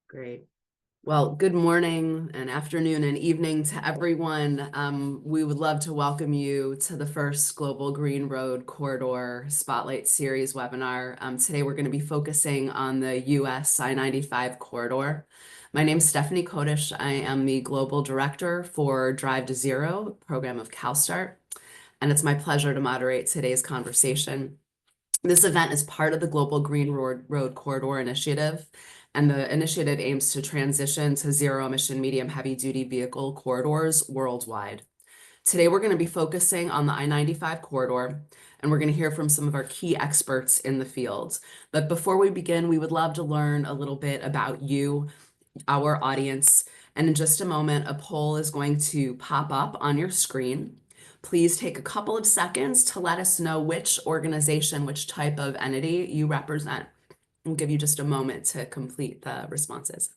Great. Well, good morning and afternoon and evening to everyone. We would love to welcome you to the first Global Green Road Corridor Spotlight Series webinar. Today, we're going to be focusing on the US I-95 corridor. My name is Stephanie Kodish. I am the Global Director for Drive to Zero program of CalSTART, and it's my pleasure to moderate today's conversation. This event is part of the Global Green Road Corridor Initiative, and the initiative aims to transition to zero-emission medium heavy-duty vehicle corridors worldwide. Today, we're going to be focusing on the I-95 corridor, and we're going to hear from some of our key experts in the field. But before we begin, we would love to learn a little bit about you, our audience, and in just a moment, a poll is going to pop up on your screen. Please take a couple of seconds to let us know which organization, which type of entity you represent. We'll give you just a moment to complete the responses.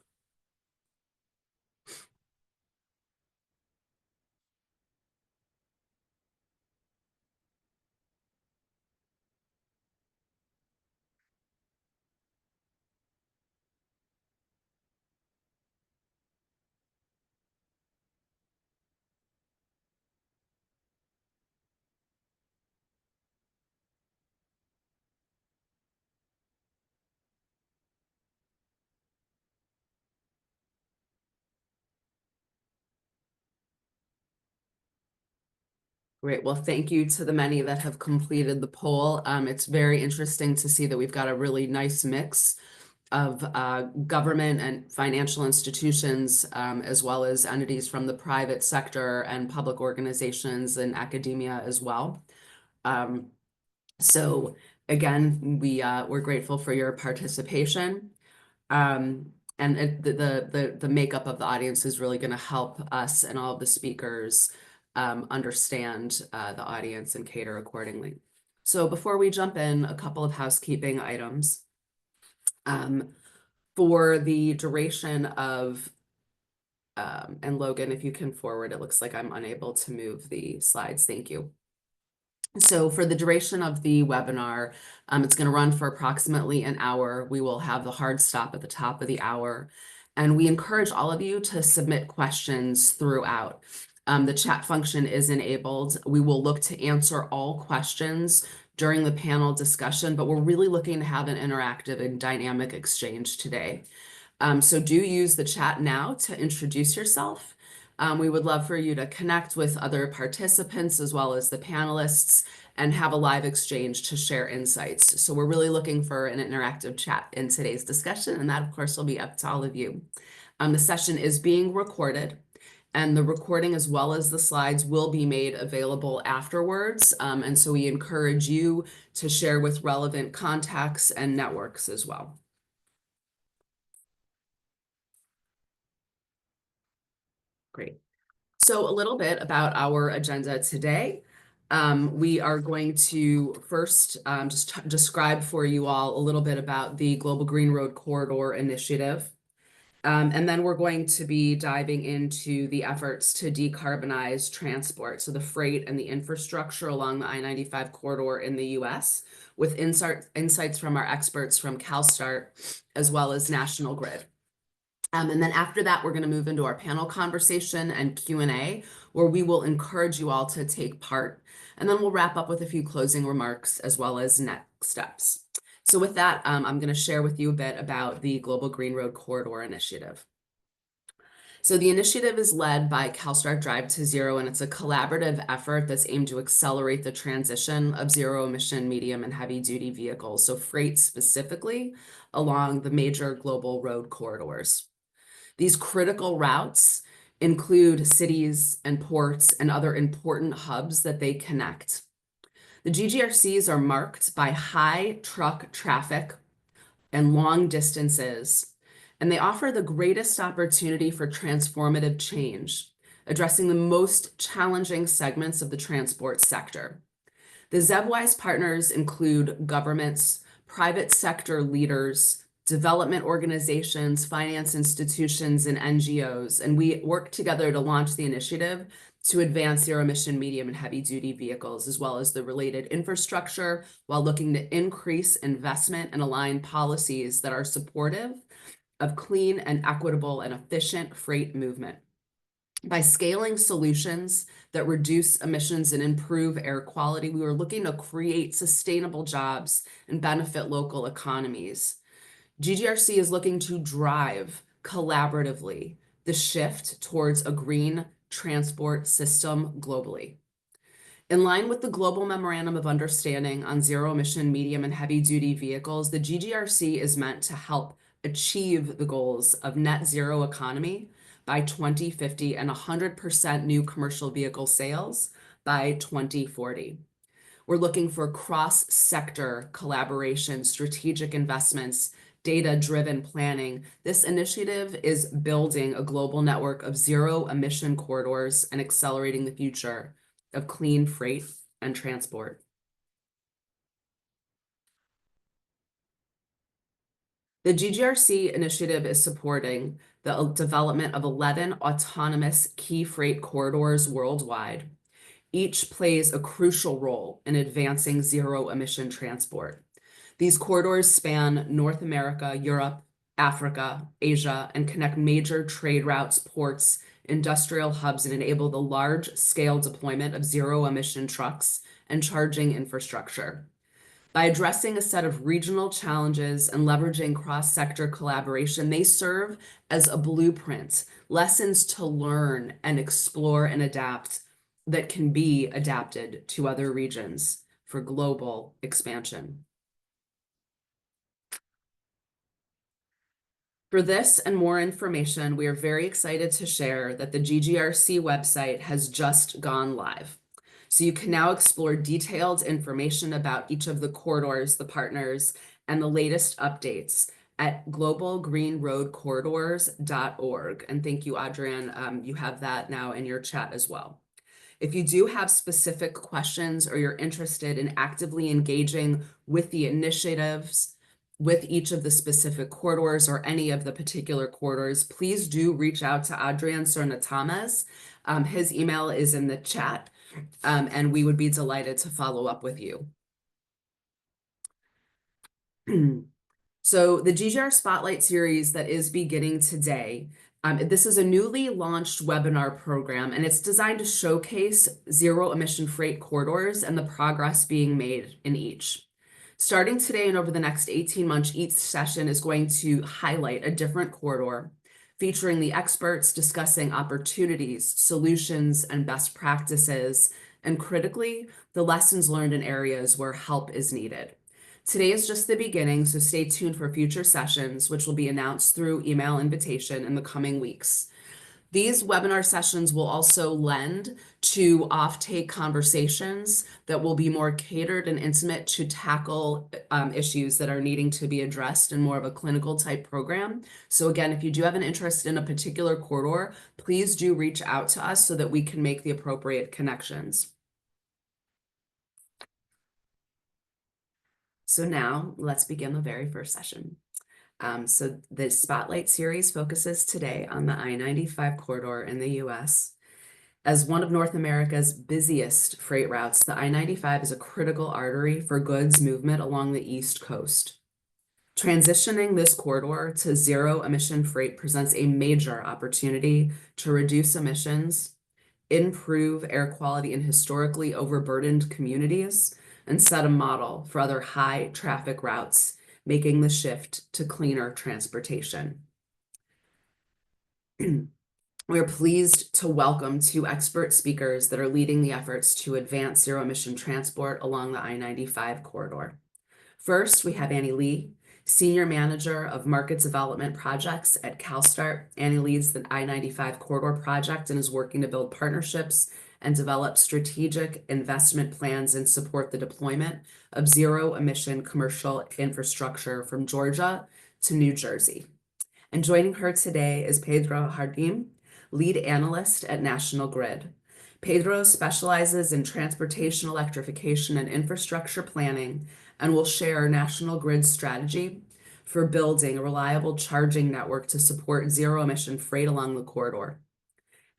Great. Well, thank you to the many that have completed the poll. It's very interesting to see that we've got a really nice mix of government and financial institutions, as well as entities from the private sector and public organizations and academia as well. So again, we're grateful for your participation. And the makeup of the audience is really going to help us and all of the speakers understand the audience and cater accordingly. So before we jump in, a couple of housekeeping items. For the duration of, and Logan, if you can forward, it looks like I'm unable to move the slides. Thank you. So for the duration of the webinar, it's going to run for approximately an hour. We will have the hard stop at the top of the hour. And we encourage all of you to submit questions throughout. The chat function is enabled. We will look to answer all questions during the panel discussion, but we're really looking to have an interactive and dynamic exchange today. So do use the chat now to introduce yourself. We would love for you to connect with other participants as well as the panelists and have a live exchange to share insights. So we're really looking for an interactive chat in today's discussion, and that, of course, will be up to all of you. The session is being recorded, and the recording as well as the slides will be made available afterwards. And so we encourage you to share with relevant contacts and networks as well. Great. So a little bit about our agenda today. We are going to first just describe for you all a little bit about the Global Green Road Corridor Initiative. And then we're going to be diving into the efforts to decarbonize transport, so the freight and the infrastructure along the I-95 corridor in the US, with insights from our experts from CalSTART, as well as National Grid. And then after that, we're going to move into our panel conversation and Q&A, where we will encourage you all to take part. And then we'll wrap up with a few closing remarks as well as next steps. So with that, I'm going to share with you a bit about the Global Green Road Corridor Initiative. So the initiative is led by CalSTART Drive to Zero, and it's a collaborative effort that's aimed to accelerate the transition of zero-emission medium and heavy-duty vehicles, so freight specifically, along the major global road corridors. These critical routes include cities and ports and other important hubs that they connect. The GGRCs are marked by high truck traffic and long distances, and they offer the greatest opportunity for transformative change, addressing the most challenging segments of the transport sector. The ZebWise partners include governments, private sector leaders, development organizations, finance institutions, and NGOs, and we work together to launch the initiative to advance zero-emission medium and heavy-duty vehicles, as well as the related infrastructure, while looking to increase investment and align policies that are supportive of clean and equitable and efficient freight movement. By scaling solutions that reduce emissions and improve air quality, we were looking to create sustainable jobs and benefit local economies. GGRC is looking to drive collaboratively the shift towards a green transport system globally. In line with the Global Memorandum of Understanding on zero-emission medium and heavy-duty vehicles, the GGRC is meant to help achieve the goals of net zero economy by 2050 and 100% new commercial vehicle sales by 2040. We're looking for cross-sector collaboration, strategic investments, data-driven planning. This initiative is building a global network of zero-emission corridors and accelerating the future of clean freight and transport. The GGRC initiative is supporting the development of 11 autonomous key freight corridors worldwide. Each plays a crucial role in advancing zero-emission transport. These corridors span North America, Europe, Africa, Asia, and connect major trade routes, ports, industrial hubs, and enable the large-scale deployment of zero-emission trucks and charging infrastructure. By addressing a set of regional challenges and leveraging cross-sector collaboration, they serve as a blueprint, lessons to learn and explore and adapt that can be adapted to other regions for global expansion. For this and more information, we are very excited to share that the GGRC website has just gone live. So you can now explore detailed information about each of the corridors, the partners, and the latest updates at globalgreenroadcorridors.org. And thank you, Adrian. You have that now in your chat as well. If you do have specific questions or you're interested in actively engaging with the initiatives, with each of the specific corridors or any of the particular corridors, please do reach out to Adrian Cernatames. His email is in the chat. And we would be delighted to follow up with you. So the GGR Spotlight series that is beginning today, this is a newly launched webinar program, and it's designed to showcase zero-emission freight corridors and the progress being made in each. Starting today and over the next 18 months, each session is going to highlight a different corridor, featuring the experts discussing opportunities, solutions, and best practices, and critically, the lessons learned in areas where help is needed. Today is just the beginning, so stay tuned for future sessions, which will be announced through email invitation in the coming weeks. These webinar sessions will also lend to off-take conversations that will be more catered and intimate to tackle issues that are needing to be addressed in more of a clinical type program. So again, if you do have an interest in a particular corridor, please do reach out to us so that we can make the appropriate connections. So now let's begin the very first session. So the Spotlight series focuses today on the I-95 corridor in the U.S. As one of North America's busiest freight routes, the I-95 is a critical artery for goods movement along the East Coast. Transitioning this corridor to zero-emission freight presents a major opportunity to reduce emissions, improve air quality in historically overburdened communities, and set a model for other high-traffic routes, making the shift to cleaner transportation. We're pleased to welcome two expert speakers that are leading the efforts to advance zero-emission transport along the I-95 corridor. First, we have Annie Lee, Senior Manager of Market Development Projects at CALSTART. Annie leads the I-95 corridor project and is working to build partnerships and develop strategic investment plans and support the deployment of zero-emission commercial infrastructure from Georgia to New Jersey. And joining her today is Pedro Jardim, Lead Analyst at National Grid. Pedro specializes in transportation electrification and infrastructure planning and will share National Grid's strategy for building a reliable charging network to support zero-emission freight along the corridor.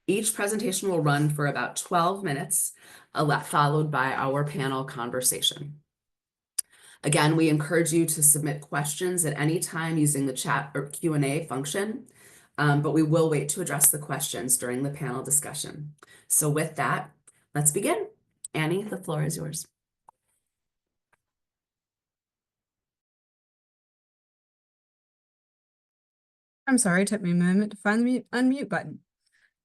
Each presentation will run for about 12 minutes, followed by our panel conversation. Again, we encourage you to submit questions at any time using the chat or Q&A function, but we will wait to address the questions during the panel discussion. So with that, let's begin. Annie, the floor is yours. I'm sorry, it took me a moment to find the unmute button.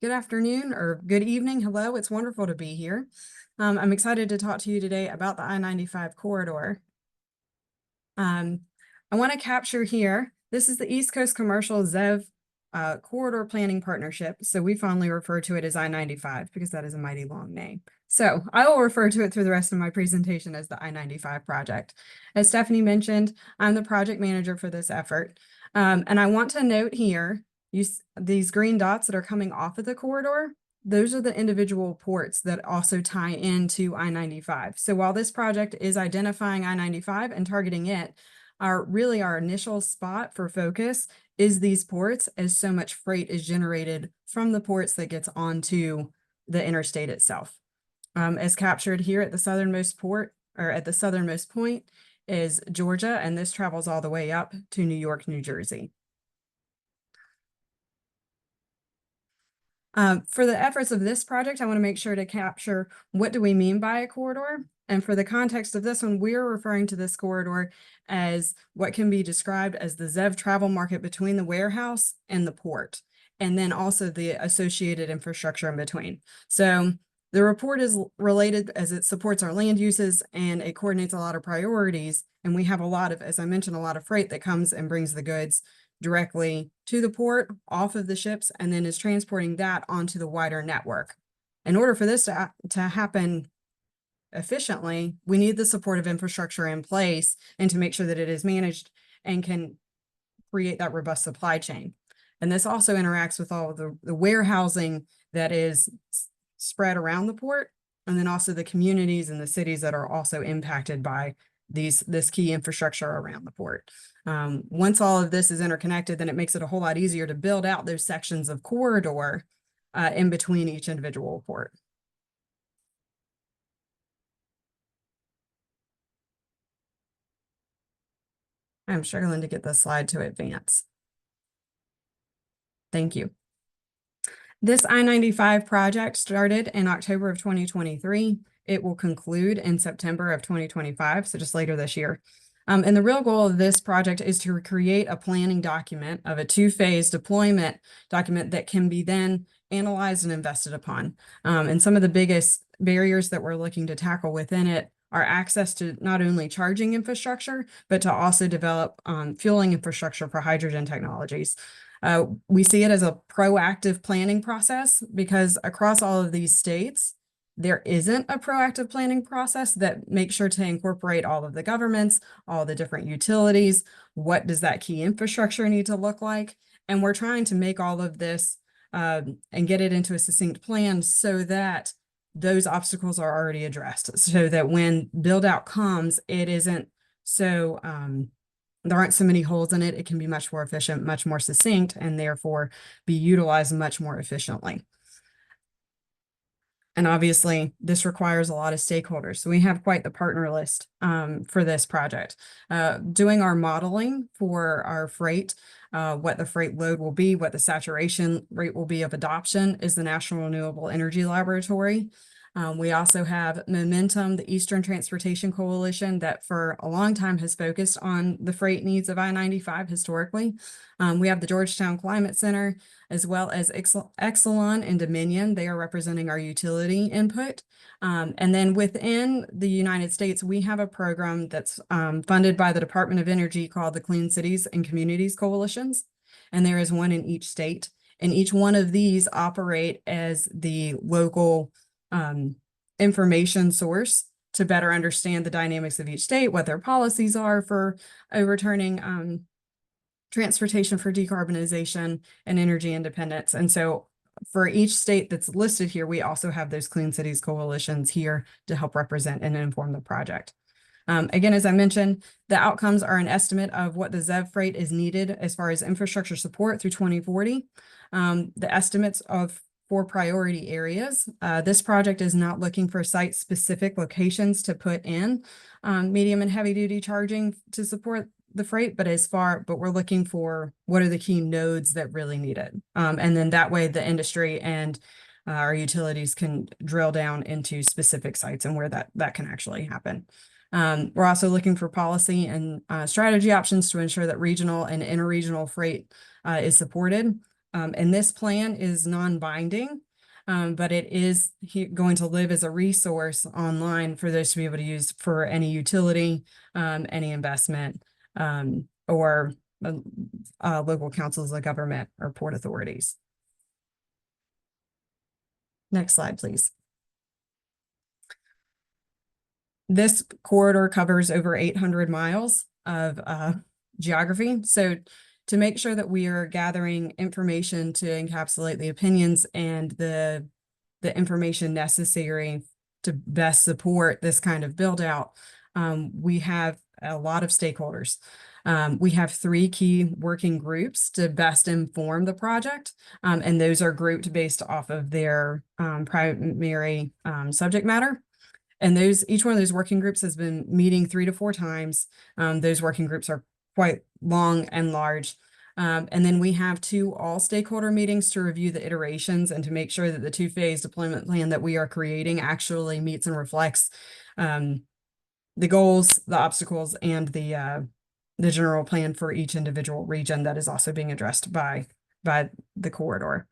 Good afternoon or good evening. Hello, it's wonderful to be here. I'm excited to talk to you today about the I-95 corridor. I want to capture here, this is the East Coast Commercial ZEV Corridor Planning Partnership. So we fondly refer to it as I-95 because that is a mighty long name. So I will refer to it through the rest of my presentation as the I-95 project. As Stephanie mentioned, I'm the project manager for this effort. And I want to note here, these green dots that are coming off of the corridor, those are the individual ports that also tie into I-95. So while this project is identifying I-95 and targeting it, our initial spot for focus is these ports, as so much freight is generated from the ports that gets onto the interstate itself. As captured here at the southernmost port, or at the southernmost point, is Georgia, and this travels all the way up to New York, New Jersey. For the efforts of this project, I want to make sure to capture what do we mean by a corridor. And for the context of this one, we're referring to this corridor as what can be described as the ZEV travel market between the warehouse and the port, and then also the associated infrastructure in between. So the report is related as it supports our land uses and it coordinates a lot of priorities. And we have a lot of, as I mentioned, a lot of freight that comes and brings the goods directly to the port, off of the ships, and then is transporting that onto the wider network. In order for this to happen efficiently, we need the supportive infrastructure in place and to make sure that it is managed and can create that robust supply chain. And this also interacts with all of the warehousing that is spread around the port, and then also the communities and the cities that are also impacted by this key infrastructure around the port. Once all of this is interconnected, then it makes it a whole lot easier to build out those sections of corridor in between each individual port. I'm struggling to get the slide to advance. Thank you. This I-95 project started in October of 2023. It will conclude in September of 2025, so just later this year. And the real goal of this project is to create a planning document of a two-phase deployment document that can be then analyzed and invested upon. And some of the biggest barriers that we're looking to tackle within it are access to not only charging infrastructure, but to also develop fueling infrastructure for hydrogen technologies. We see it as a proactive planning process because across all of these states, there isn't a proactive planning process that makes sure to incorporate all of the governments, all the different utilities. What does that key infrastructure need to look like? And we're trying to make all of this and get it into a succinct plan so that those obstacles are already addressed, so that when build out comes, it isn't so there aren't so many holes in it. It can be much more efficient, much more succinct, and therefore be utilized much more efficiently. And obviously, this requires a lot of stakeholders. So we have quite the partner list for this project. Doing our modeling for our freight, what the freight load will be, what the saturation rate will be of adoption is the National Renewable Energy Laboratory. We also have Momentum, the Eastern Transportation Coalition, that for a long time has focused on the freight needs of I-95 historically. We have the Georgetown Climate Center, as well as Exelon and Dominion. They are representing our utility input. And then within the United States, we have a program that's funded by the Department of Energy called the Clean Cities and Communities Coalitions. And there is one in each state. And each one of these operate as the local information source to better understand the dynamics of each state, what their policies are for overturning transportation for decarbonization and energy independence. And so for each state that's listed here, we also have those Clean Cities coalitions here to help represent and inform the project. Again, as I mentioned, the outcomes are an estimate of what the ZEV freight is needed as far as infrastructure support through 2040. The estimates for priority areas. This project is not looking for site-specific locations to put in medium and heavy-duty charging to support the freight, but we're looking for what are the key nodes that really need it. And then that way the industry and our utilities can drill down into specific sites and where that can actually happen. We're also looking for policy and strategy options to ensure that regional and interregional freight is supported. And this plan is non-binding, but it is going to live as a resource online for those to be able to use for any utility, any investment, or local councils of government or port authorities. Next slide, please. This corridor covers over 800 miles of geography. So to make sure that we are gathering information to encapsulate the opinions and the information necessary to best support this kind of build out, we have a lot of stakeholders. We have 3 key working groups to best inform the project, and those are grouped based off of their primary subject matter. And each one of those working groups has been meeting 3 to 4 times. Those working groups are quite long and large. And then we have 2 all stakeholder meetings to review the iterations and to make sure that the 2-phase deployment plan that we are creating actually meets and reflects the goals, the obstacles, and the general plan for each individual region that is also being addressed by the corridor.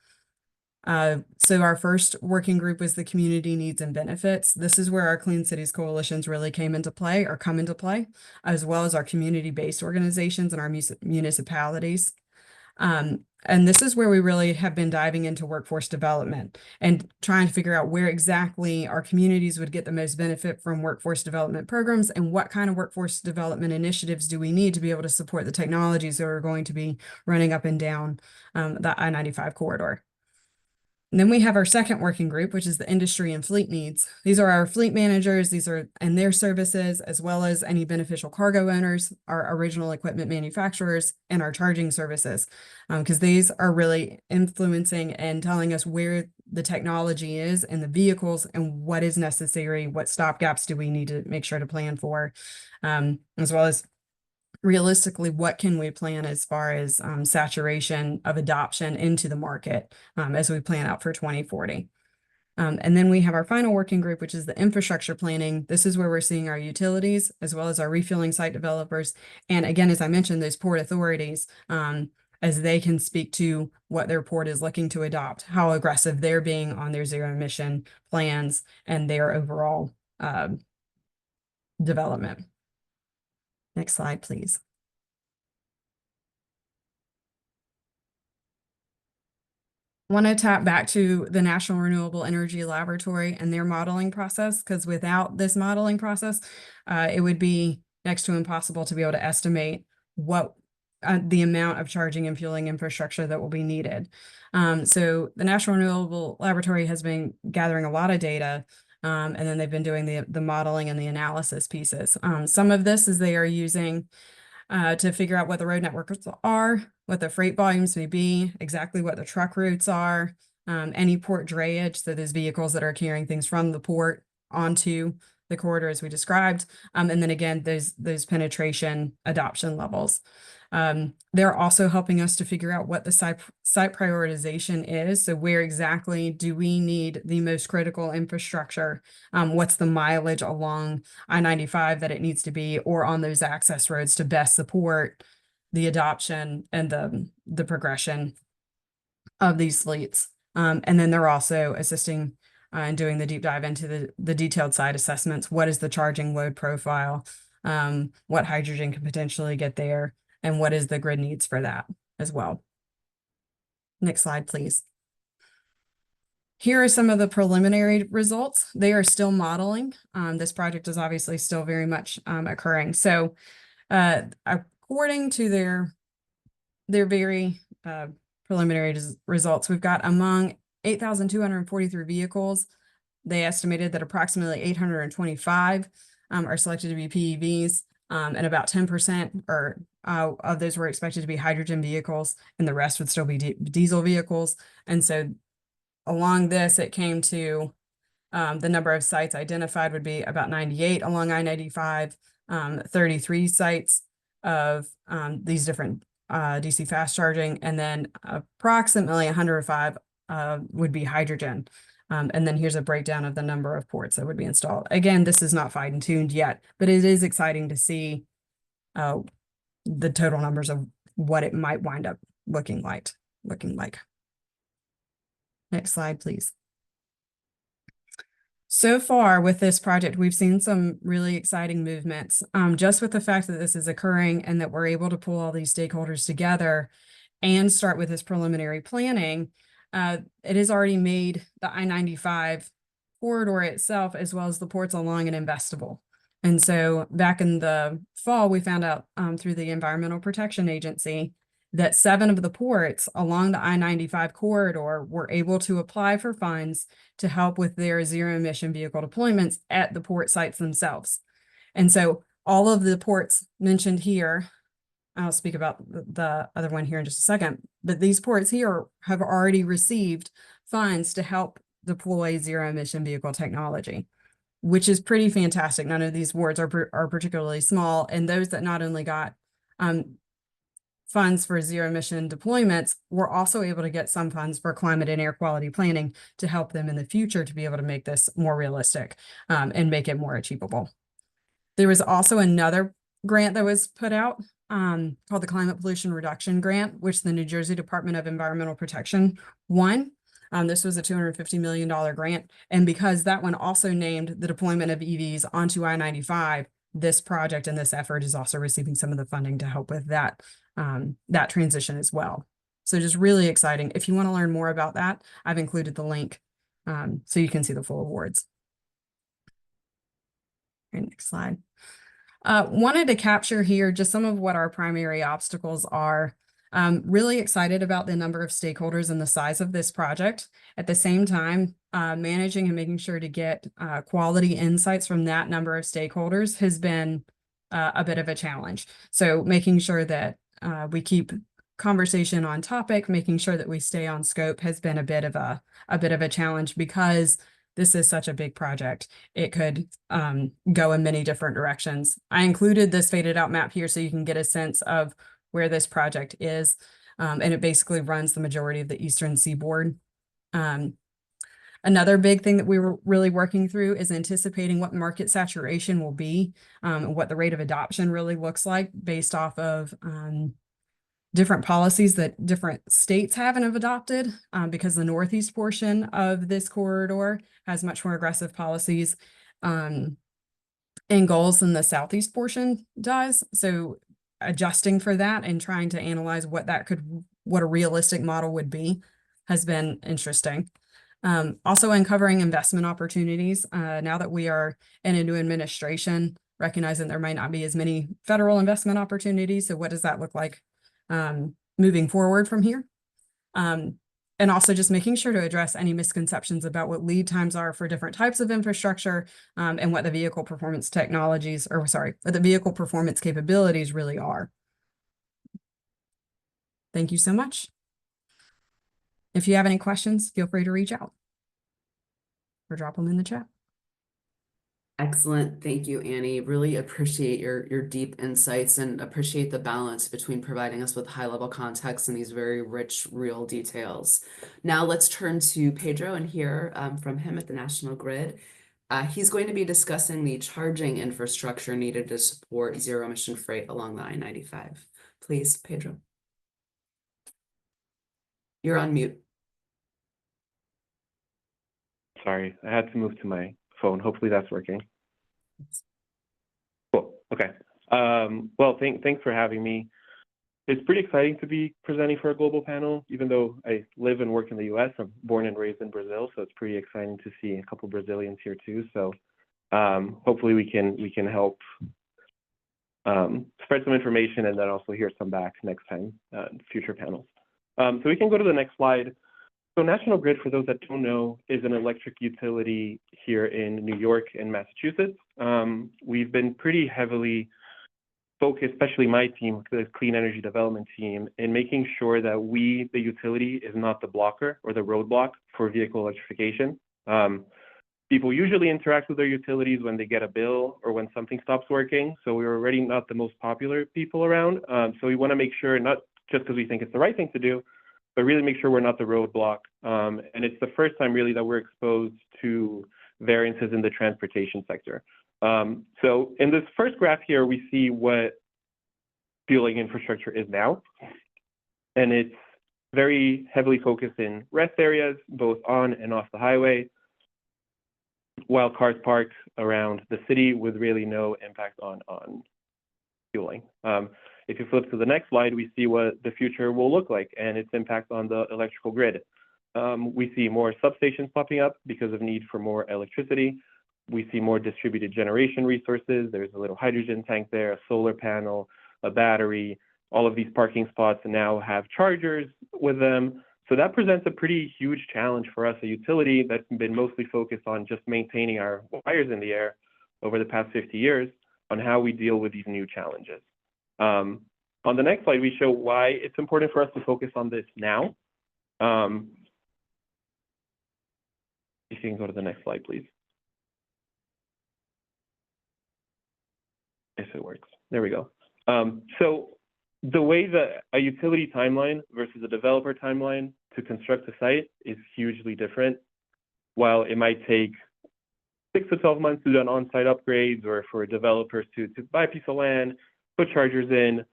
So our first working group was the community needs and benefits. This is where our Clean Cities coalitions really come into play, as well as our community-based organizations and our municipalities. And this is where we really have been diving into workforce development and trying to figure out where exactly our communities would get the most benefit from workforce development programs and what kind of workforce development initiatives do we need to be able to support the technologies that are going to be running up and down the I-95 corridor. And then we have our second working group, which is the industry and fleet needs. These are our fleet managers, and their services, as well as any beneficial cargo owners, our original equipment manufacturers, and our charging services, because these are really influencing and telling us where the technology is and the vehicles and what is necessary, what stopgaps do we need to make sure to plan for, as well as realistically, what can we plan as far as saturation of adoption into the market as we plan out for 2040. And then we have our final working group, which is the infrastructure planning. This is where we're seeing our utilities as well as our refueling site developers. And again, as I mentioned, those port authorities, as they can speak to what their port is looking to adopt, how aggressive they're being on their zero emission plans and their overall development. Next slide, please. Want to tap back to the National Renewable Energy Laboratory and their modeling process, because without this modeling process, it would be next to impossible to be able to estimate what the amount of charging and fueling infrastructure that will be needed. So the National Renewable Laboratory has been gathering a lot of data, and then they've been doing the modeling and the analysis pieces. Some of this is they are using to figure out what the road networks are, what the freight volumes may be, exactly what the truck routes are, any port drayage, so those vehicles that are carrying things from the port onto the corridor as we described, and then again, those penetration adoption levels. They're also helping us to figure out what the site prioritization is. So where exactly do we need the most critical infrastructure? What's the mileage along I-95 that it needs to be, or on those access roads to best support the adoption and the progression of these fleets. And then they're also assisting and doing the deep dive into the detailed site assessments. What is the charging load profile? What hydrogen can potentially get there? And what is the grid needs for that as well? Next slide, please. Here are some of the preliminary results. They are still modeling. This project is obviously still very much occurring. So according to their very preliminary results, we've got among 8,243 vehicles, they estimated that approximately 825 are selected to be PEVs, and about 10% of those were expected to be hydrogen vehicles, and the rest would still be diesel vehicles. And so along this, it came to the number of sites identified would be about 98 along I-95, 33 sites of these different DC fast charging, and then approximately 105 would be hydrogen. And then here's a breakdown of the number of ports that would be installed. Again, this is not fine-tuned yet, but it is exciting to see the total numbers of what it might wind up looking like. Next slide, please. So far with this project, we've seen some really exciting movements. Just with the fact that this is occurring and that we're able to pull all these stakeholders together and start with this preliminary planning, it has already made the I-95 corridor itself, as well as the ports along, an investable. And so back in the fall, we found out through the Environmental Protection Agency that 7 of the ports along the I-95 corridor were able to apply for funds to help with their zero-emission vehicle deployments at the port sites themselves. And so all of the ports mentioned here, I'll speak about the other one here in just a second, but these ports here have already received funds to help deploy zero-emission vehicle technology, which is pretty fantastic. None of these wards are particularly small, and those that not only got funds for zero-emission deployments were also able to get some funds for climate and air quality planning to help them in the future to be able to make this more realistic and make it more achievable. There was also another grant that was put out called the Climate Pollution Reduction Grant, which the New Jersey Department of Environmental Protection won. This was a $250 million grant. And because that one also named the deployment of EVs onto I-95, this project and this effort is also receiving some of the funding to help with that transition as well. So just really exciting. If you want to learn more about that, I've included the link so you can see the full awards. Okay, next slide. Wanted to capture here just some of what our primary obstacles are. Really excited about the number of stakeholders and the size of this project. At the same time, managing and making sure to get quality insights from that number of stakeholders has been a bit of a challenge. So making sure that we keep conversation on topic, making sure that we stay on scope has been a bit of a challenge because this is such a big project. It could go in many different directions. I included this faded out map here so you can get a sense of where this project is. And it basically runs the majority of the eastern seaboard. Another big thing that we were really working through is anticipating what market saturation will be, and what the rate of adoption really looks like based off of different policies that different states have and have adopted, because the northeast portion of this corridor has much more aggressive policies and goals than the southeast portion does. So adjusting for that and trying to analyze what a realistic model would be has been interesting. Also uncovering investment opportunities now that we are in a new administration, recognizing there might not be as many federal investment opportunities. So what does that look like moving forward from here? And also just making sure to address any misconceptions about what lead times are for different types of infrastructure and what the vehicle performance technologies, or sorry, what the vehicle performance capabilities really are. Thank you so much. If you have any questions, feel free to reach out or drop them in the chat. Excellent. Thank you, Annie. Really appreciate your deep insights and appreciate the balance between providing us with high-level context and these very rich, real details. Now let's turn to Pedro and hear from him at the National Grid. He's going to be discussing the charging infrastructure needed to support zero-emission freight along the I-95. Please, Pedro. You're on mute. Sorry, I had to move to my phone. Hopefully that's working. Cool. Okay. Well, thanks for having me. It's pretty exciting to be presenting for a global panel, even though I live and work in the US. I'm born and raised in Brazil, so it's pretty exciting to see a couple Brazilians here too. So hopefully we can help spread some information and then also hear some back next time in future panels. So we can go to the next slide. So National Grid, for those that don't know, is an electric utility here in New York and Massachusetts. We've been pretty heavily focus, especially my team, the clean energy development team, in making sure that we, the utility, is not the blocker or the roadblock for vehicle electrification. People usually interact with their utilities when they get a bill or when something stops working. So we're already not the most popular people around. So we want to make sure, not just because we think it's the right thing to do, but really make sure we're not the roadblock. And it's the first time really that we're exposed to variances in the transportation sector. So in this first graph here, we see what fueling infrastructure is now. And it's very heavily focused in rest areas, both on and off the highway, while cars park around the city with really no impact on fueling. If you flip to the next slide, we see what the future will look like and its impact on the electrical grid. We see more substations popping up because of need for more electricity. We see more distributed generation resources. There's a little hydrogen tank there, a solar panel, a battery. All of these parking spots now have chargers with them. So that presents a pretty huge challenge for us, a utility that's been mostly focused on just maintaining our wires in the air over the past 50 years, on how we deal with these new challenges. On the next slide, we show why it's important for us to focus on this now. If you can go to the next slide, please. If it works. There we go. So the way that a utility timeline versus a developer timeline to construct a site is hugely different. While it might take 6 to 12 months to do an on-site upgrades, or for developers to buy a piece of land, put chargers in,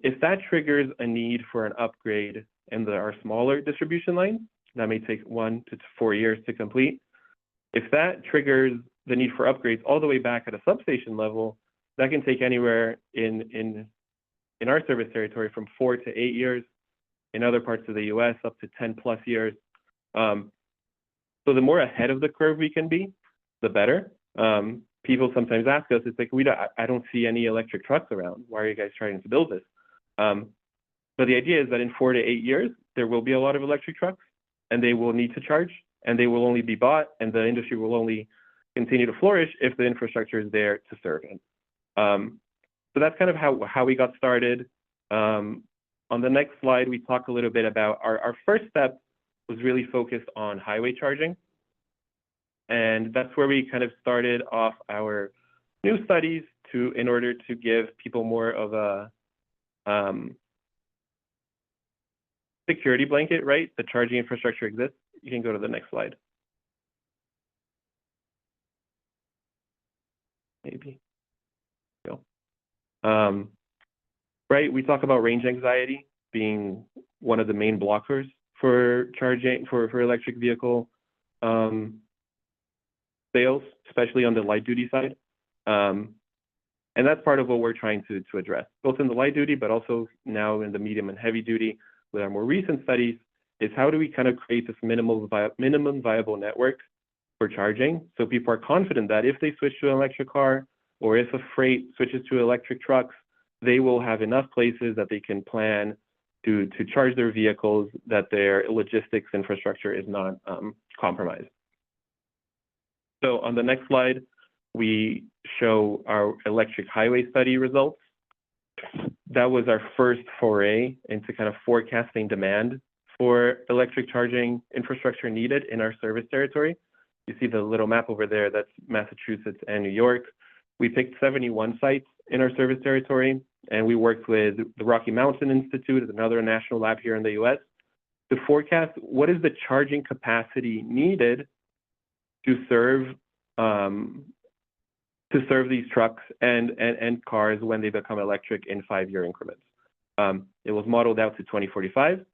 if that triggers a need for an upgrade and there are smaller distribution lines, that may take 1 to 4 years to complete. If that triggers the need for upgrades all the way back at a substation level, that can take anywhere in our service territory from 4 to 8 years. In other parts of the US, up to 10 plus years. So the more ahead of the curve we can be, the better. People sometimes ask us, it's like, I don't see any electric trucks around. Why are you guys trying to build this? But the idea is that in 4 to 8 years, there will be a lot of electric trucks, and they will need to charge, and they will only be bought, and the industry will only continue to flourish if the infrastructure is there to serve it. So that's kind of how we got started. On the next slide, we talk a little bit about our first step was really focused on highway charging. And that's where we kind of started off our new studies in order to give people more of a security blanket, right? The charging infrastructure exists. You can go to the next slide. Maybe. Go. Right, we talk about range anxiety being one of the main blockers for charging, for electric vehicle sales, especially on the light duty side. And that's part of what we're trying to address, both in the light duty, but also now in the medium and heavy duty with our more recent studies, is how do we kind of create this minimum viable network for charging, so people are confident that if they switch to an electric car, or if a freight switches to electric trucks, they will have enough places that they can plan to charge their vehicles, that their logistics infrastructure is not compromised. So on the next slide, we show our electric highway study results. That was our first foray into kind of forecasting demand for electric charging infrastructure needed in our service territory. You see the little map over there, that's Massachusetts and New York. We picked 71 sites in our service territory, and we worked with the Rocky Mountain Institute, another national lab here in the US, to forecast what is the charging capacity needed to serve these trucks and cars when they become electric in 5-year increments. It was modeled out to 2045,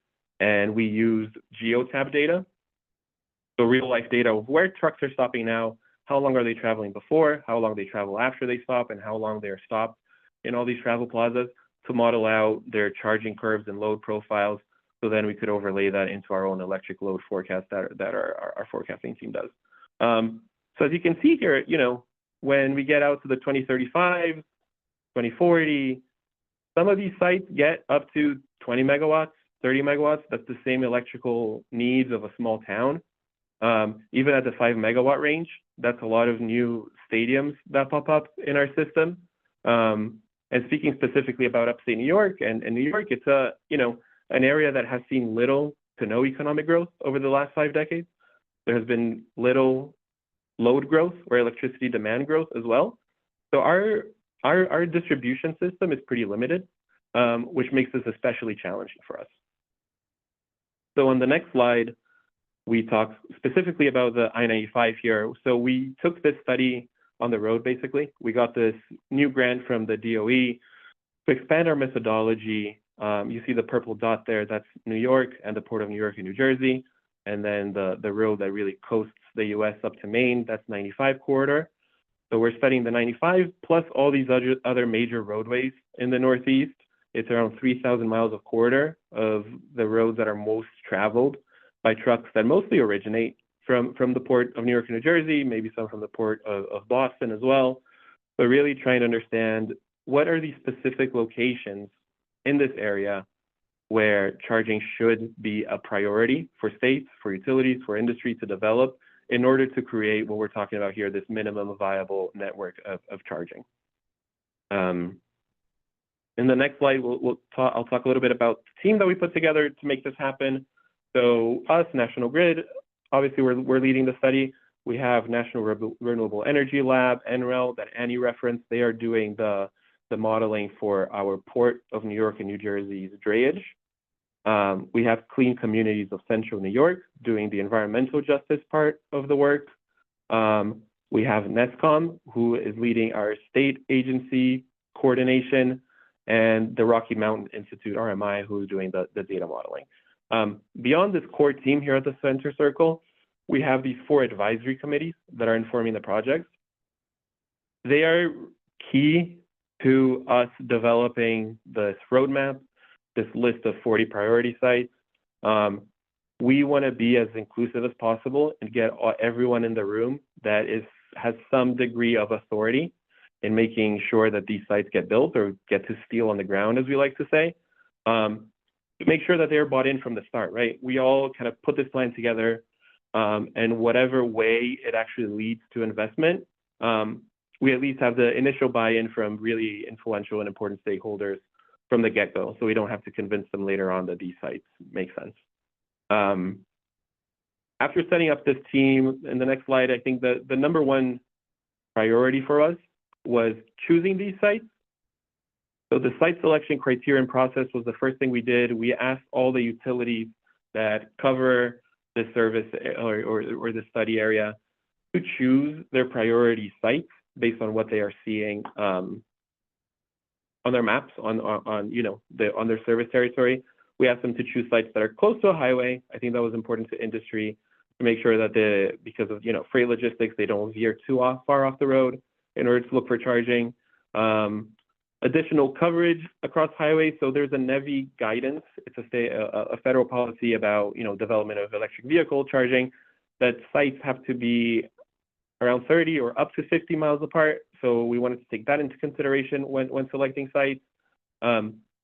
and we used geotab data, so real life data of where trucks are stopping now, how long are they traveling before, how long they travel after they stop, and how long they're stopped in all these travel plazas, to model out their charging curves and load profiles. So then we could overlay that into our own electric load forecast that our forecasting team does. So as you can see here, you know, when we get out to the 2035, 2040, some of these sites get up to 20 megawatts, 30 megawatts. That's the same electrical needs of a small town. Even at the 5 megawatt range, that's a lot of new stadiums that pop up in our system. And speaking specifically about upstate New York and New York, it's an area that has seen little to no economic growth over the last 5 decades. There has been little load growth or electricity demand growth as well. So our distribution system is pretty limited, which makes this especially challenging for us. So on the next slide, we talk specifically about the I-95 here. So we took this study on the road, basically. We got this new grant from the DOE to expand our methodology. You see the purple dot there, that's New York and the Port of New York and New Jersey. And then the road that really coasts the US up to Maine, that's 95 corridor. So we're studying the 95 plus all these other major roadways in the Northeast. It's around 3,000 miles of corridor of the roads that are most traveled by trucks that mostly originate from the Port of New York and New Jersey, maybe some from the Port of Boston as well. But really trying to understand what are these specific locations in this area where charging should be a priority for states, for utilities, for industry to develop in order to create what we're talking about here, this minimum viable network of charging. In the next slide, I'll talk a little bit about the team that we put together to make this happen. So us, National Grid, obviously we're leading the study. We have National Renewable Energy Lab, NREL, that Annie referenced. They are doing the modeling for our Port of New York and New Jersey's drayage. We have Clean Communities of Central New York doing the environmental justice part of the work. We have NESCOM, who is leading our state agency coordination, and the Rocky Mountain Institute, RMI, who is doing the data modeling. Beyond this core team here at the Center Circle, we have these 4 advisory committees that are informing the projects. They are key to us developing this roadmap, this list of 40 priority sites. We want to be as inclusive as possible and get everyone in the room that has some degree of authority in making sure that these sites get built or get to steel on the ground, as we like to say, to make sure that they're bought in from the start, right? We all kind of put this plan together, and whatever way it actually leads to investment, we at least have the initial buy-in from really influential and important stakeholders from the get-go, so we don't have to convince them later on that these sites make sense. After setting up this team, in the next slide, I think the number one priority for us was choosing these sites. So the site selection criterion process was the first thing we did. We asked all the utilities that cover the service or the study area to choose their priority sites based on what they are seeing on their maps on their service territory. We asked them to choose sites that are close to a highway. I think that was important to industry to make sure that because of freight logistics, they don't veer too far off the road in order to look for charging. Additional coverage across highways. So there's a NEVI guidance. It's a federal policy about development of electric vehicle charging, that sites have to be around 30 or up to 50 miles apart. So we wanted to take that into consideration when selecting sites,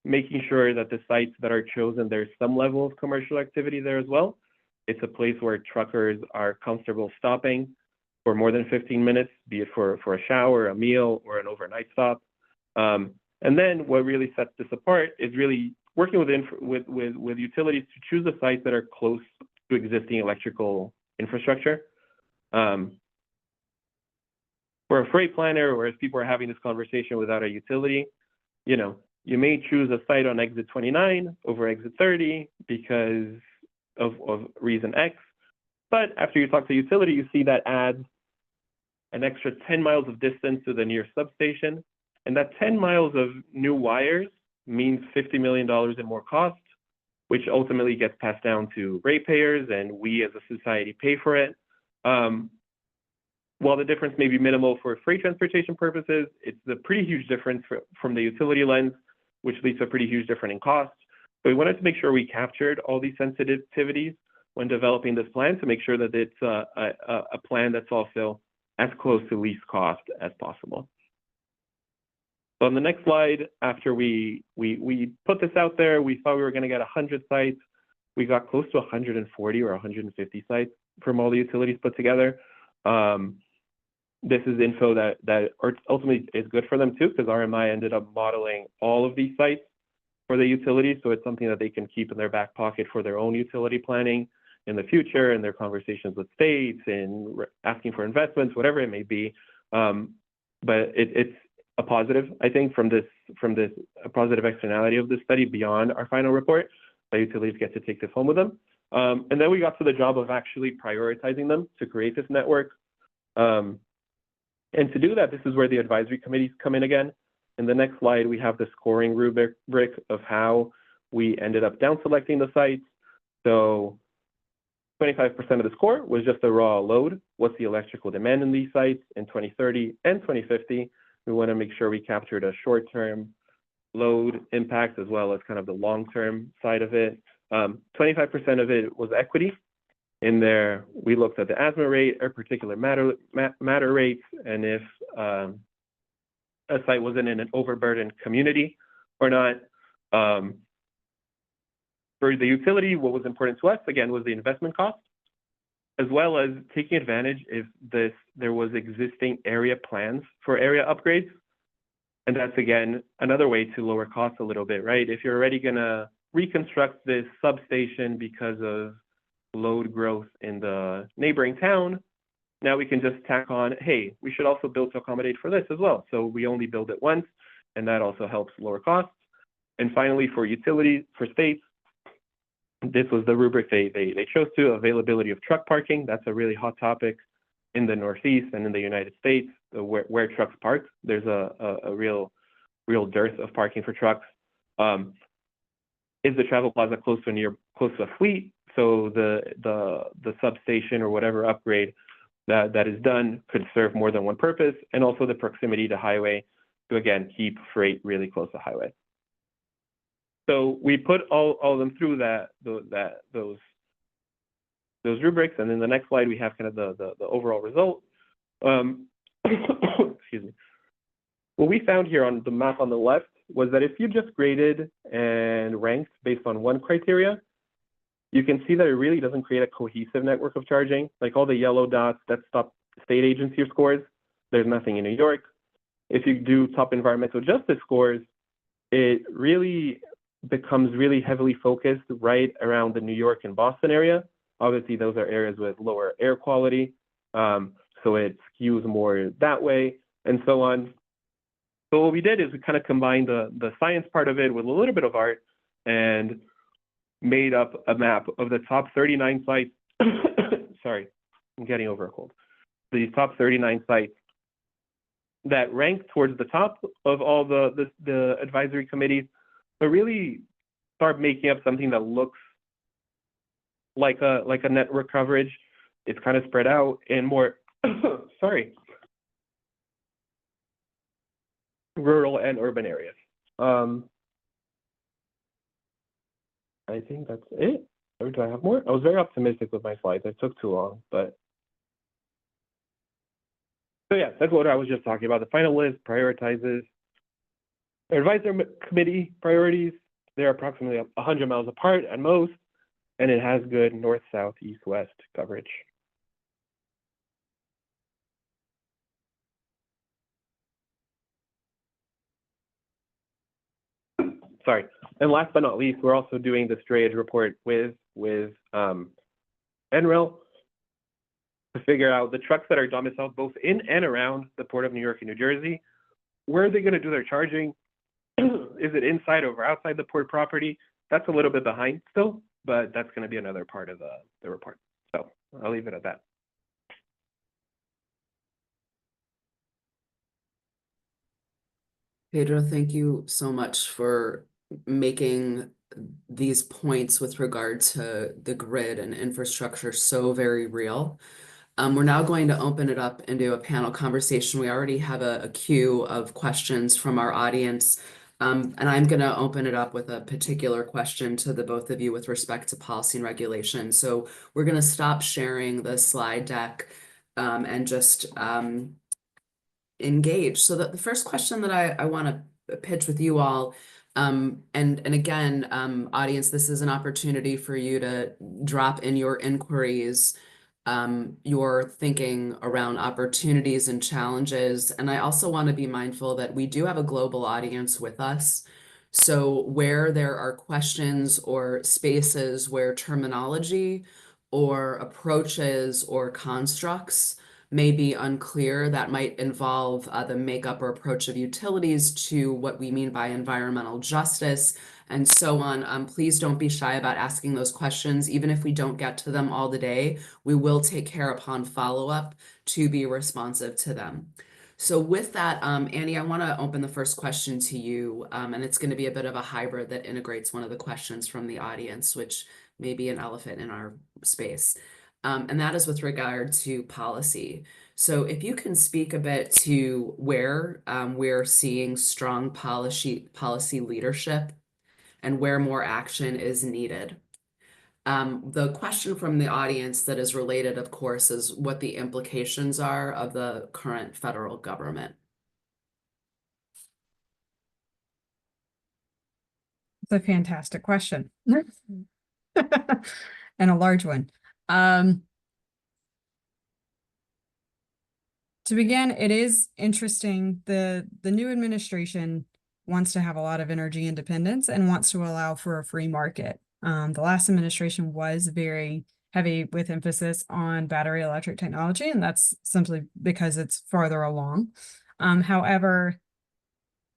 making sure that the sites that are chosen, there's some level of commercial activity there as well. It's a place where truckers are comfortable stopping for more than 15 minutes, be it for a shower, a meal, or an overnight stop. And then what really sets this apart is really working with utilities to choose the sites that are close to existing electrical infrastructure. For a freight planner, or as people are having this conversation without a utility, you may choose a site on exit 29 over exit 30 because of reason X. But after you talk to utility, you see that adds an extra 10 miles of distance to the nearest substation. And that 10 miles of new wires means $50 million in more cost, which ultimately gets passed down to ratepayers, and we as a society pay for it. While the difference may be minimal for freight transportation purposes, it's a pretty huge difference from the utility lens, which leads to a pretty huge difference in cost. So we wanted to make sure we captured all these sensitivities when developing this plan to make sure that it's a plan that's also as close to least cost as possible. So on the next slide, after we put this out there, we thought we were going to get 100 sites. We got close to 140 or 150 sites from all the utilities put together. this is info that ultimately is good for them too, because RMI ended up modeling all of these sites for the utility. So it's something that they can keep in their back pocket for their own utility planning in the future and their conversations with states and asking for investments, whatever it may be. But it's a positive, I think, from this a positive externality of this study beyond our final report. The utilities get to take this home with them. And then we got to the job of actually prioritizing them to create this network. And to do that, this is where the advisory committees come in again. In the next slide, we have the scoring rubric of how we ended up down selecting the sites. So 25% of the score was just the raw load. What's the electrical demand in these sites in 2030 and 2050? We want to make sure we captured a short-term load impact as well as kind of the long-term side of it. 25% of it was equity. In there, we looked at the asthma rate or particular matter rates, and if a site was in an overburdened community or not. For the utility, what was important to us, again, was the investment cost, as well as taking advantage if there was existing area plans for area upgrades. And that's, again, another way to lower costs a little bit, right? If you're already going to reconstruct this substation because of load growth in the neighboring town, now we can just tack on, hey, we should also build to accommodate for this as well. So we only build it once, and that also helps lower costs. And finally, for utilities, for states, this was the rubric they chose to, availability of truck parking. That's a really hot topic in the Northeast and in the United States, where trucks park. There's a real dearth of parking for trucks. Is the travel plaza close to a fleet? So the substation or whatever upgrade that is done could serve more than one purpose, and also the proximity to highway to, again, keep freight really close to highway. So we put all of them through those rubrics, and in the next slide we have kind of the overall result. Excuse me. What we found here on the map on the left was that if you just graded and ranked based on one criteria, you can see that it really doesn't create a cohesive network of charging. Like all the yellow dots, that's top state agency scores. There's nothing in New York. If you do top environmental justice scores, it really becomes really heavily focused right around the New York and Boston area. Obviously, those are areas with lower air quality, so it skews more that way, and so on. So what we did is we kind of combined the science part of it with a little bit of art and made up a map of the top 39 sites. Sorry, I'm getting over a cold. The top 39 sites that rank towards the top of all the advisory committees, but really start making up something that looks like a network coverage. It's kind of spread out in more, sorry, rural and urban areas. I think that's it. Or do I have more? I was very optimistic with my slides. It took too long, but. So yeah, that's what I was just talking about. The final list prioritizes advisory committee priorities. They're approximately 100 miles apart at most, and it has good north, south, east, west coverage. Sorry. And last but not least, we're also doing this drayage report with NREL to figure out the trucks that are domiciled both in and around the Port of New York and New Jersey. Where are they going to do their charging? Is it inside or outside the port property? That's a little bit behind still, but that's going to be another part of the report. So I'll leave it at that. Pedro, thank you so much for making these points with regard to the grid and infrastructure so very real. We're now going to open it up into a panel conversation. We already have a queue of questions from our audience, and I'm going to open it up with a particular question to the both of you with respect to policy and regulation. So we're going to stop sharing the slide deck and just engage. So the first question that I want to pitch with you all, and again, audience, this is an opportunity for you to drop in your inquiries your thinking around opportunities and challenges. And I also want to be mindful that we do have a global audience with us. So where there are questions or spaces where terminology or approaches or constructs may be unclear, that might involve the makeup or approach of utilities to what we mean by environmental justice and so on. Please don't be shy about asking those questions. Even if we don't get to them all today, we will take care upon follow-up to be responsive to them. So with that, Annie, I want to open the first question to you, and it's going to be a bit of a hybrid that integrates one of the questions from the audience, which may be an elephant in our space. And that is with regard to policy. So if you can speak a bit to where we're seeing strong policy leadership and where more action is needed. The question from the audience that is related, of course, is what the implications are of the current federal government. It's a fantastic question. And a large one. To begin, it is interesting. The new administration wants to have a lot of energy independence and wants to allow for a free market. The last administration was very heavy with emphasis on battery electric technology, and that's simply because it's farther along. However,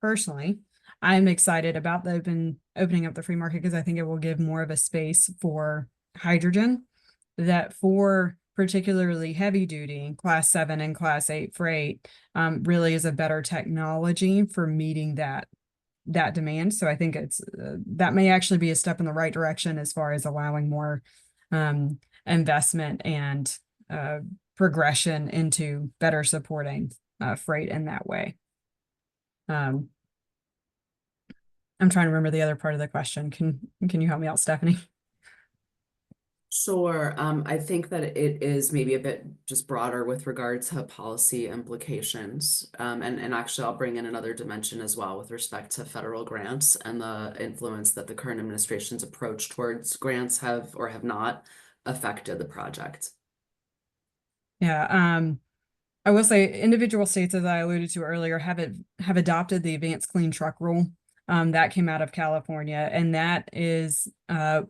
personally, I'm excited about the opening up the free market because I think it will give more of a space for hydrogen that for particularly heavy duty class 7 and class 8 freight really is a better technology for meeting that demand. So I think it's that may actually be a step in the right direction as far as allowing more investment and progression into better supporting freight in that way. I'm trying to remember the other part of the question. Can you help me out, Stephanie? Sure. I think that it is maybe a bit just broader with regard to policy implications. And actually, I'll bring in another dimension as well with respect to federal grants and the influence that the current administration's approach towards grants have or have not affected the project. Yeah. I will say individual states, as I alluded to earlier, have adopted the advanced clean truck rule. That came out of California, and that is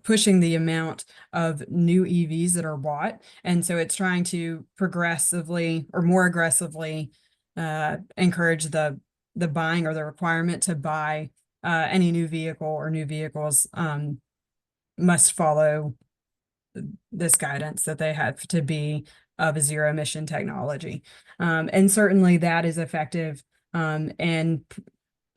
pushing the amount of new EVs that are bought. And so it's trying to progressively or more aggressively encourage the buying or the requirement to buy any new vehicle or new vehicles must follow this guidance that they have to be of a zero emission technology. And certainly that is effective and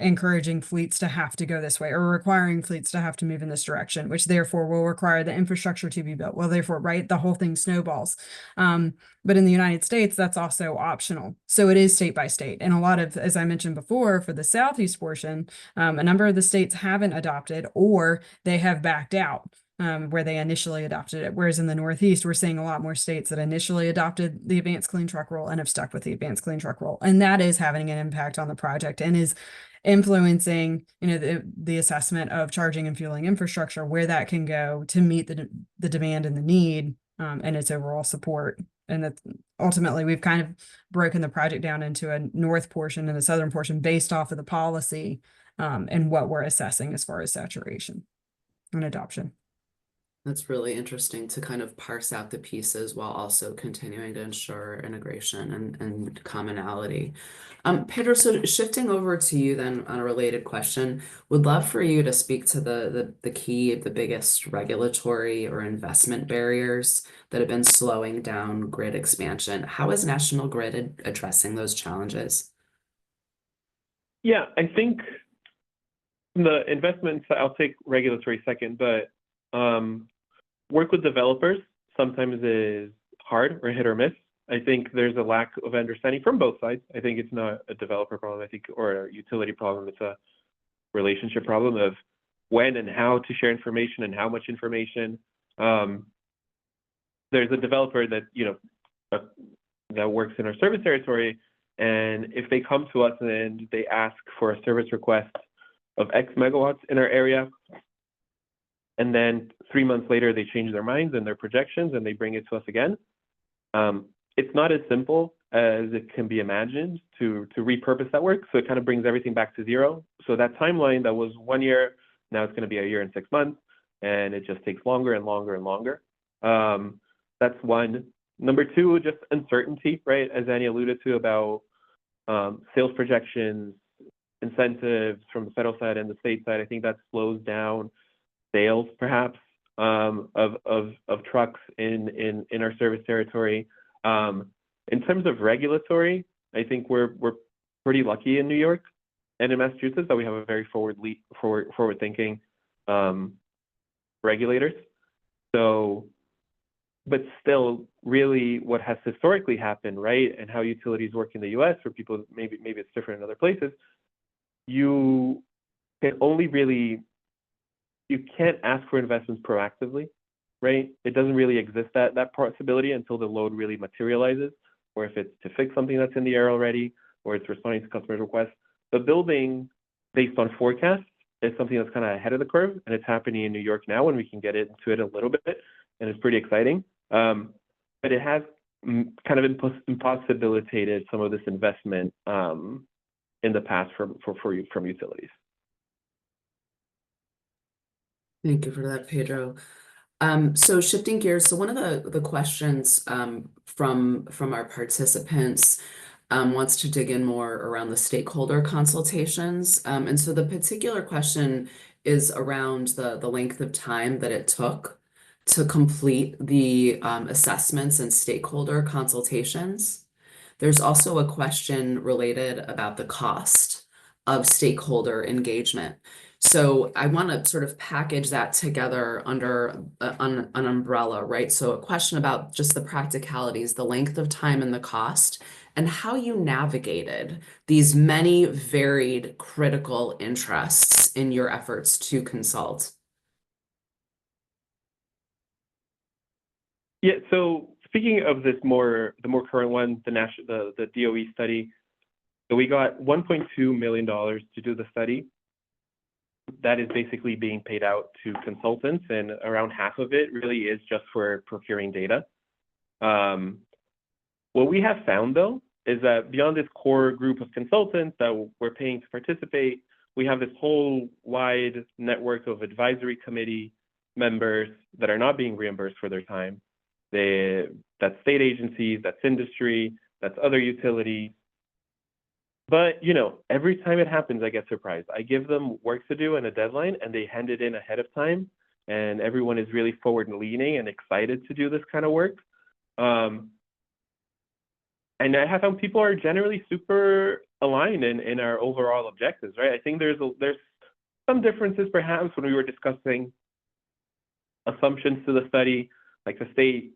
encouraging fleets to have to go this way or requiring fleets to have to move in this direction, which therefore will require the infrastructure to be built. Well, therefore, right, the whole thing snowballs. But in the United States, that's also optional. So it is state by state. And a lot of, as I mentioned before, for the Southeast portion, a number of the states haven't adopted or they have backed out. Where they initially adopted it. Whereas in the Northeast, we're seeing a lot more states that initially adopted the advanced clean truck rule and have stuck with the advanced clean truck rule. And that is having an impact on the project and is influencing, the assessment of charging and fueling infrastructure, where that can go to meet the demand and the need and its overall support. And that ultimately we've kind of broken the project down into a north portion and a southern portion based off of the policy and what we're assessing as far as saturation and adoption. That's really interesting to kind of parse out the pieces while also continuing to ensure integration and commonality. Pedro, so shifting over to you then on a related question, would love for you to speak to the biggest regulatory or investment barriers that have been slowing down grid expansion. How is National Grid addressing those challenges? Yeah, I think the investments, I'll take regulatory second, but work with developers sometimes is hard or hit or miss. I think there's a lack of understanding from both sides. I think it's not a developer problem, or a utility problem. It's a relationship problem of when and how to share information and how much information. There's a developer that, that works in our service territory, and if they come to us and they ask for a service request of X megawatts in our area, and then 3 months later they change their minds and their projections and they bring it to us again, It's not as simple as it can be imagined to repurpose that work. So it kind of brings everything back to zero. So that timeline that was 1 year, now it's going to be 1 year and 6 months, and it just takes longer and longer and longer. That's one. Number two, just uncertainty, right? As Annie alluded to about sales projections, incentives from the federal side and the state side. I think that slows down sales, perhaps, of trucks in our service territory. In terms of regulatory, I think we're pretty lucky in New York and in Massachusetts that we have a very forward-thinking regulators. So, but still, really, what has historically happened, right, and how utilities work in the U.S. for people, maybe it's different in other places. You can only really, you can't ask for investments proactively, right? It doesn't really exist that possibility until the load really materializes, or if it's to fix something that's in the air already, or it's responding to customers' requests. The building based on forecasts is something that's kind of ahead of the curve, and it's happening in New York now, and we can get into it a little bit, and it's pretty exciting. But it has kind of impossibilitated some of this investment in the past from utilities. Thank you for that, Pedro. So shifting gears, so one of the questions from our participants wants to dig in more around the stakeholder consultations. And so the particular question is around the length of time that it took to complete the assessments and stakeholder consultations. There's also a question related about the cost of stakeholder engagement. So I want to sort of package that together under an umbrella, right? So a question about just the practicalities, the length of time and the cost, and how you navigated these many varied critical interests in your efforts to consult. Yeah, so speaking of this the more current one, the DOE study, so we got $1.2 million to do the study. That is basically being paid out to consultants, and around half of it really is just for procuring data. What we have found, though, is that beyond this core group of consultants that we're paying to participate, we have this whole wide network of advisory committee members that are not being reimbursed for their time. That's state agencies, that's industry, that's other utilities. But, you know, every time it happens, I get surprised. I give them work to do and a deadline, and they hand it in ahead of time. And everyone is really forward-leaning and excited to do this kind of work. And I have found people are generally super aligned in our overall objectives, right? I think there's some differences perhaps when we were discussing assumptions to the study, like the state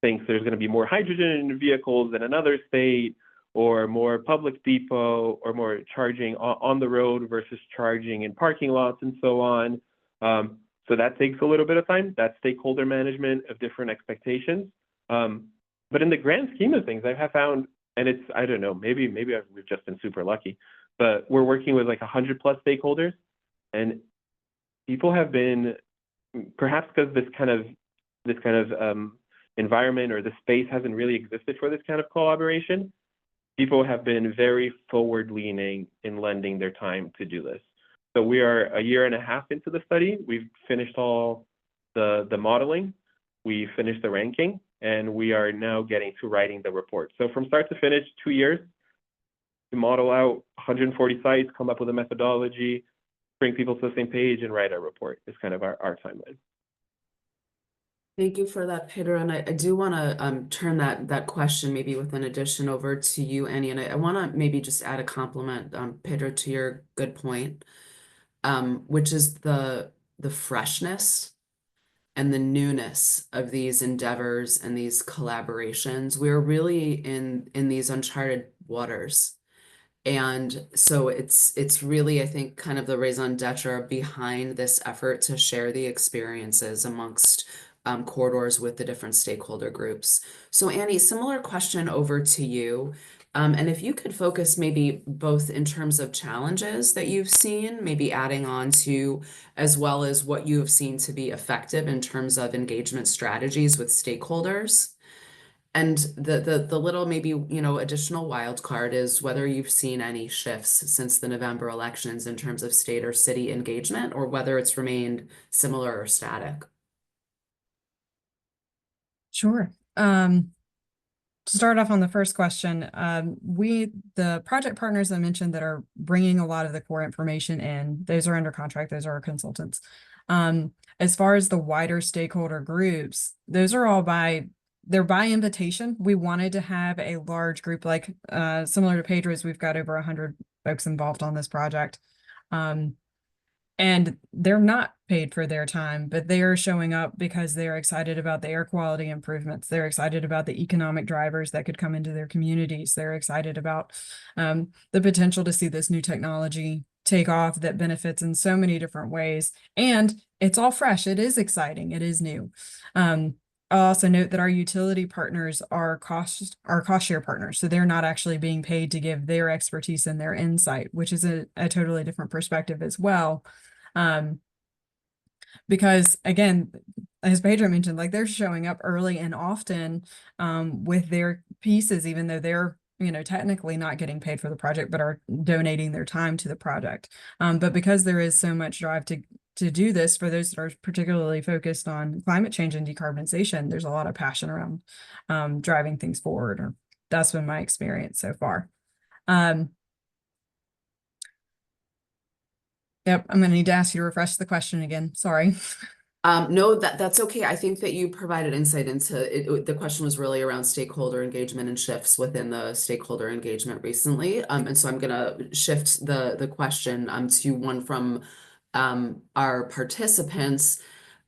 thinks there's going to be more hydrogen in vehicles than another state, or more public depot, or more charging on the road versus charging in parking lots and so on. So that takes a little bit of time. That's stakeholder management of different expectations. But in the grand scheme of things, I have found, and it's, I don't know, maybe we've just been super lucky, but we're working with like 100+ stakeholders, and people have been, perhaps because this kind of environment or the space hasn't really existed for this kind of collaboration, people have been very forward-leaning in lending their time to do this. So we are 1.5 years into the study. We've finished all the modeling. We finished the ranking, and we are now getting to writing the report. So from start to finish, 2 years to model out 140 sites, come up with a methodology, bring people to the same page, and write a report is kind of our timeline. Thank you for that, Pedro. And I do want to turn that question maybe with an addition over to you, Annie. And I want to maybe just add a compliment, Pedro, to your good point, which is the freshness and the newness of these endeavors and these collaborations. We're really in these uncharted waters. And so it's really, I think, kind of the raison d'etre behind this effort to share the experiences amongst corridors with the different stakeholder groups. So Annie, similar question over to you. And if you could focus maybe both in terms of challenges that you've seen, maybe adding on to, as well as what you have seen to be effective in terms of engagement strategies with stakeholders. And the little maybe, additional wild card is whether you've seen any shifts since the November elections in terms of state or city engagement, or whether it's remained similar or static. Sure. To start off on the first question, the project partners I mentioned that are bringing a lot of the core information in, those are under contract, those are our consultants. As far as the wider stakeholder groups, those are they're by invitation. We wanted to have a large group, like similar to Pedro's, we've got over 100 folks involved on this project. And they're not paid for their time, but they are showing up because they're excited about the air quality improvements. They're excited about the economic drivers that could come into their communities. They're excited about the potential to see this new technology take off that benefits in so many different ways. And it's all fresh. It is exciting. It is new. I'll also note that our utility partners are cost share partners. So they're not actually being paid to give their expertise and their insight, which is a totally different perspective as well. Because again, as Pedro mentioned, like they're showing up early and often with their pieces, even though they're technically not getting paid for the project, but are donating their time to the project. But because there is so much drive to do this, for those that are particularly focused on climate change and decarbonization, there's a lot of passion around driving things forward, or that's been my experience so far. Yep, I'm going to need to ask you to refresh the question again. Sorry. No, that's okay. I think that you provided insight into it. The question was really around stakeholder engagement and shifts within the stakeholder engagement recently. And so I'm going to shift the question to one from our participants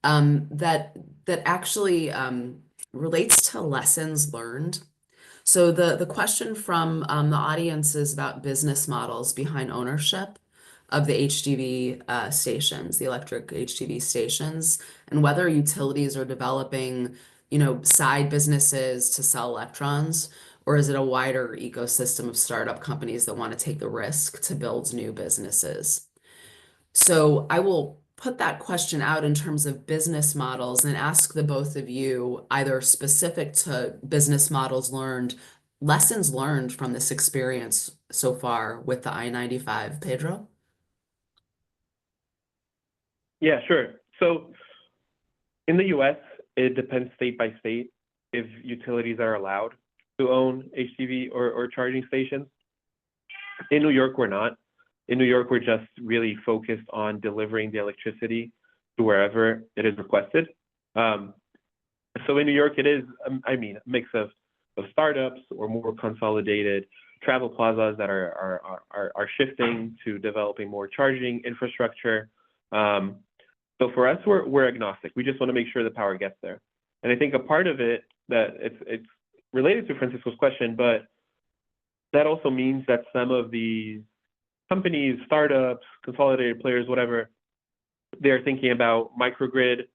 that actually relates to lessons learned. So the question from the audience is about business models behind ownership of the HDV stations, the electric HDV stations, and whether utilities are developing, side businesses to sell electrons, or is it a wider ecosystem of startup companies that want to take the risk to build new businesses? So I will put that question out in terms of business models and ask the both of you, either specific to business models learned, lessons learned from this experience so far with the I-95. Pedro? Yeah, sure. So in the US, it depends state by state if utilities are allowed to own HDV or charging stations. In New York, we're not. In New York, we're just really focused on delivering the electricity to wherever it is requested. So in New York, it is, a mix of startups or more consolidated travel plazas that are shifting to developing more charging infrastructure. So for us, we're agnostic. We just want to make sure the power gets there. And I think a part of it that it's related to Francisco's question, but that also means that some of these companies, startups, consolidated players, whatever, they're thinking about microgrid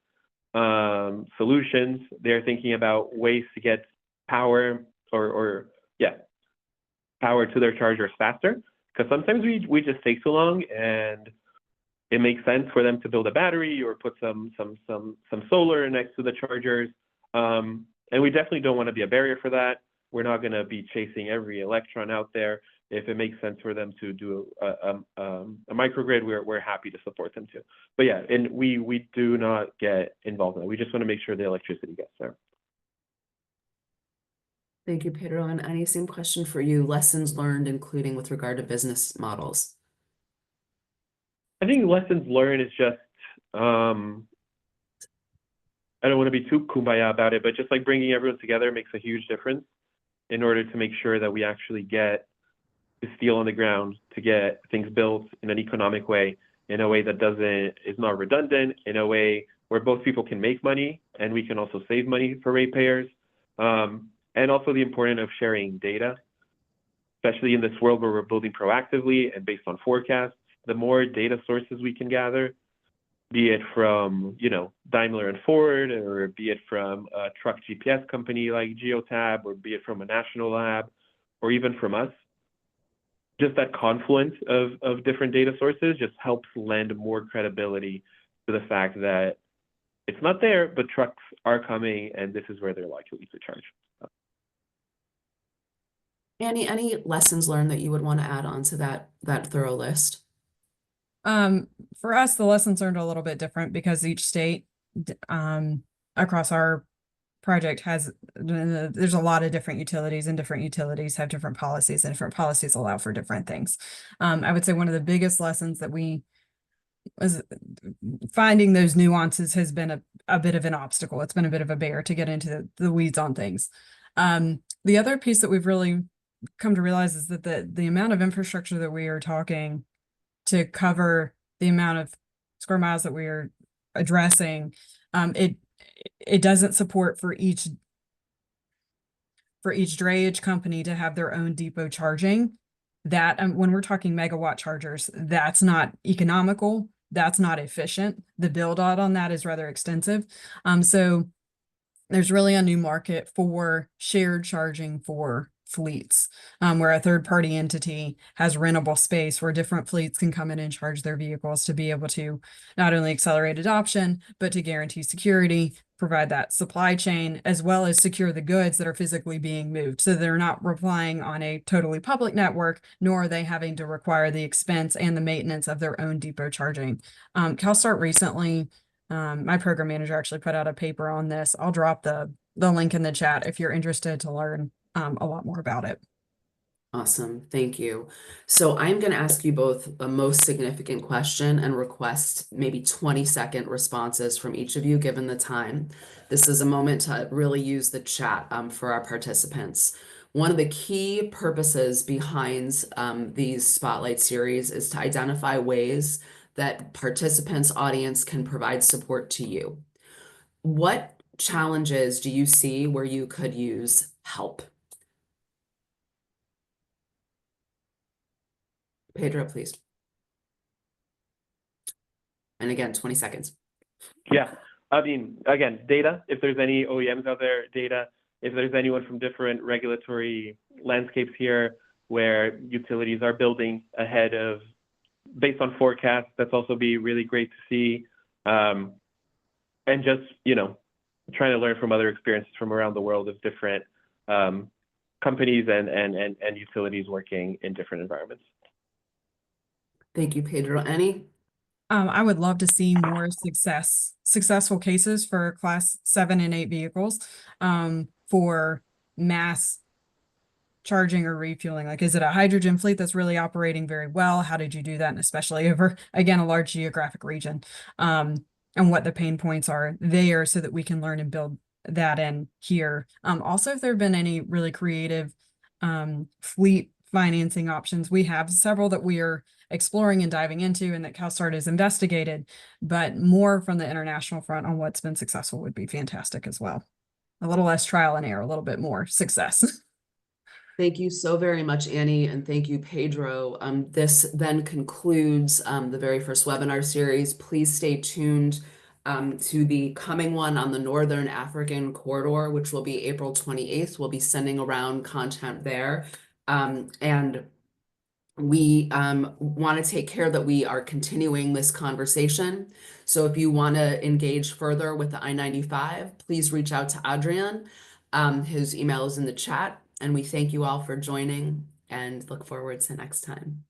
solutions. They're thinking about ways to get power power to their chargers faster. Because sometimes we just take too long, and it makes sense for them to build a battery or put some solar next to the chargers. And we definitely don't want to be a barrier for that. We're not going to be chasing every electron out there. If it makes sense for them to do a microgrid, we're happy to support them too. But yeah, and we do not get involved in it. We just want to make sure the electricity gets there. Thank you, Pedro. And Annie, same question for you. Lessons learned, including with regard to business models. I think lessons learned is just, I don't want to be too kumbaya about it, but just like bringing everyone together makes a huge difference in order to make sure that we actually get the steel on the ground, to get things built in an economic way, in a way that is not redundant, in a way where both people can make money and we can also save money for ratepayers. And also the importance of sharing data, especially in this world where we're building proactively and based on forecasts. The more data sources we can gather, be it from Daimler and Ford, or be it from a truck GPS company like Geotab, or be it from a national lab, or even from us, just that confluence of different data sources just helps lend more credibility to the fact that it's not there, but trucks are coming, and this is where they're likely to charge. Any lessons learned that you would want to add on to that thorough list? For us, the lessons learned are a little bit different because each state across our project has there's a lot of different utilities, and different utilities have different policies, and different policies allow for different things. I would say one of the biggest lessons that we was finding those nuances has been a bit of an obstacle. It's been a bit of a bear to get into the weeds on things. The other piece that we've really come to realize is that the amount of infrastructure that we are talking to cover the amount of square miles that we are addressing, it doesn't support for each drayage company to have their own depot charging. That when we're talking megawatt chargers, that's not economical. That's not efficient. The build out on that is rather extensive. So there's really a new market for shared charging for fleets, where a third party entity has rentable space where different fleets can come in and charge their vehicles to be able to not only accelerate adoption, but to guarantee security, provide that supply chain, as well as secure the goods that are physically being moved. So they're not relying on a totally public network, nor are they having to require the expense and the maintenance of their own depot charging. CalSTART recently, my program manager actually put out a paper on this. I'll drop the link in the chat if you're interested to learn a lot more about it. Awesome, thank you. So I'm going to ask you both the most significant question and request maybe 20-second responses from each of you, given the time. This is a moment to really use the chat for our participants. One of the key purposes behind these Spotlight series is to identify ways that participants' audience can provide support to you. What challenges do you see where you could use help? Pedro, please. And again, 20 seconds. Yeah, I mean, again, data, if there's any OEMs out there, data, if there's anyone from different regulatory landscapes here where utilities are building ahead of, based on forecasts, that's also be really great to see. And just, trying to learn from other experiences from around the world of different companies and utilities working in different environments. Thank you, Pedro. Any? I would love to see more successful cases for class 7 and 8 vehicles, for mass charging or refueling. Like, is it a hydrogen fleet that's really operating very well? How did you do that? And especially over, again, a large geographic region, and what the pain points are there so that we can learn and build that in here. Also, if there have been any really creative fleet financing options, we have several that we are exploring and diving into and that CalSTART has investigated, but more from the international front on what's been successful would be fantastic as well. A little less trial and error, a little bit more success. Thank you so very much, Annie, and thank you, Pedro. This then concludes the very first webinar series. Please stay tuned to the coming one on the Northern African Corridor, which will be April 28th. We'll be sending around content there. And we want to take care that we are continuing this conversation. So if you want to engage further with the I-95, please reach out to Adrian. His email is in the chat. And we thank you all for joining and look forward to next time.